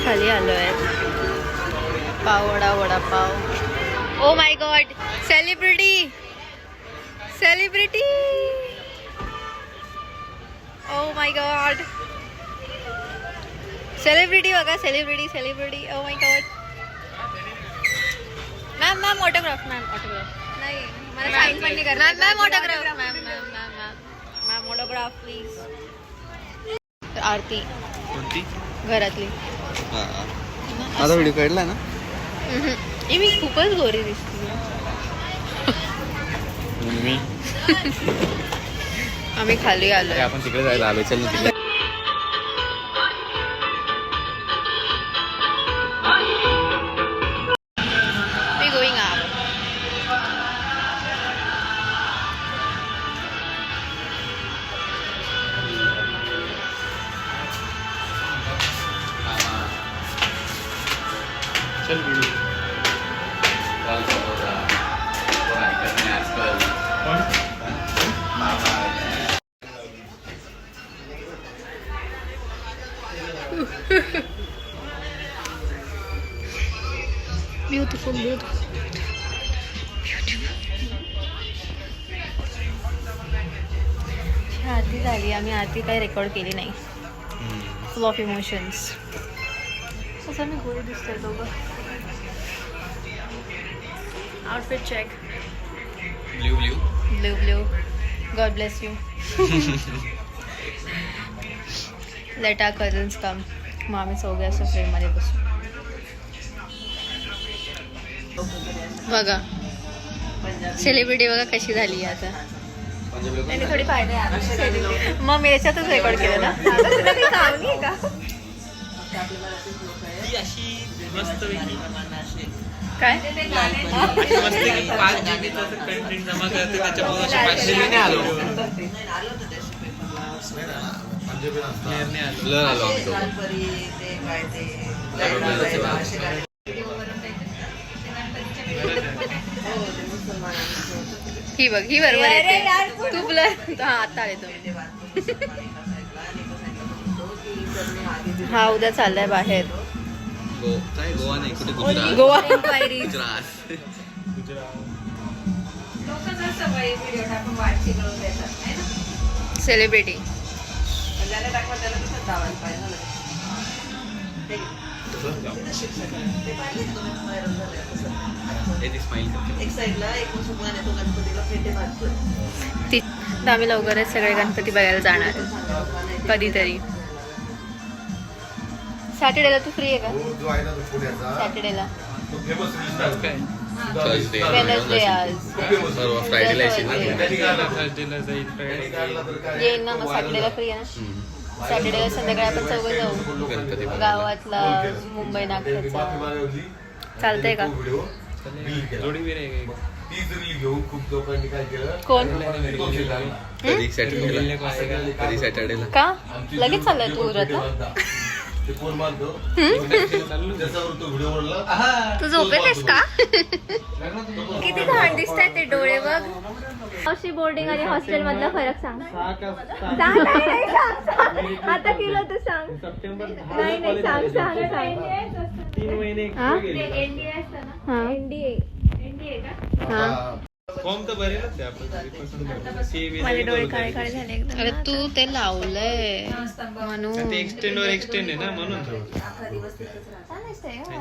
खाली आलो आहे. पावडा vada pav. Oh my god, celebrity celebrity. Oh my god, celebrity बघा, celebrity celebrity. Oh my god. Ma'am ma'am autograph. Ma'am autograph नाही, मला साईन पण नाही करता. Ma'am autograph. Ma'am ma'am ma'am ma'am ma'am autograph please. आरती कोणती? घरातली. माझा व्हिडिओ काढला ना? मी खूपच गोरी दिसते. मी आम्ही खाली आलोय. आपण तिकडे जायला आलोय. चल ना तिकडे. मी गोईंग अप. चल व्हिडिओ. Beautiful beautiful. आरती झाली. आम्ही आरती काही रेकॉर्ड केली नाही. Full of emotions. असं मी गोरी दिसते दोघं. Outfit check. Blue blue blue blue. God bless you. Let our cousins come. मग आम्ही चौघे असं फ्रेममध्ये बसू. बघा सेलिब्रिटी बघा कशी झाली आता. त्यांनी थोडी फायदे आहे. मग मी याच्यातच रेकॉर्ड केलं ना. तुला काही काम नाही का? काय कंटेंट जमा करते त्याच्यामुळे आलो. ही बघ, ही बरोबर येते. तू ब्लर. हा आता आले तुम्ही. हा उद्या चाललाय बाहेर. गोवा नाही, कुठे गुजरात. गोवा. गुजरात. सेलिब्रिटी. आम्ही लवकरच सगळे गणपती बघायला जाणार कधीतरी. सॅटर्डेला तू फ्री आहे का? सॅटर्डेला. वेनसडे आज. फ्रायडेला येईन ना. मग सॅटर्डेला फ्री आहे ना. सॅटर्डेला संध्याकाळी आपण चौघं जाऊ गावातला मुंबई नागपूरचा. चालतंय का? कोण? कधी सॅटर्डेला का लगेच चाललाय तू उरत? तू झोपेतेस का? किती घाण दिसताय ते डोळे बघ. अशी बोर्डिंग आणि हॉस्टेल मधला फरक सांग. आता केलं तर सांग. नाही नाही सांग सांग सांग. 3 महिने. एनडीए असतं ना. एनडीए का? फॉर्म तर भरेलच आपण. माझे डोळे काळे काळे झाले एकदम. अरे तू ते लावलंय म्हणून. ते एक्सटेंड आहे ना म्हणून.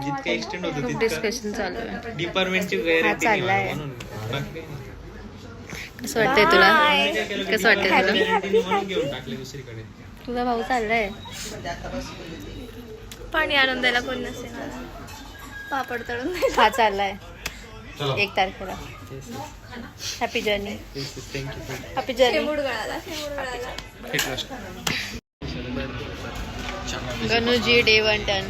जितकं एक्सटेंड होतं खूप तितकं डिस्कशन चालू आहे. डिपार्टमेंटची हा गॅरंटी चाललाय. म्हणून. कसं वाटतंय तुला? कसं वाटतंय तुला? म्हणून घेऊन टाकले दुसरीकडे. तुझा भाऊ चाललाय. पाणी आणून द्यायला कोण नसेल. पापड तळून द्यायला. हा चाललाय 1 तारखेला. Happy journey. Thank you. Happy journey. शेंबूड गळाला. शेंबूड गळाला. गणूजी डे 1 टन.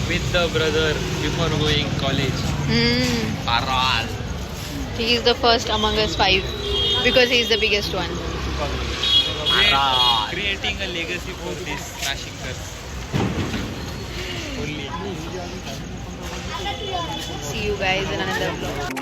With the brother before going college. Paral. He is the first among us 5 because he is the biggest one. Creating a legacy for this Nashikers. See you guys in another vlog.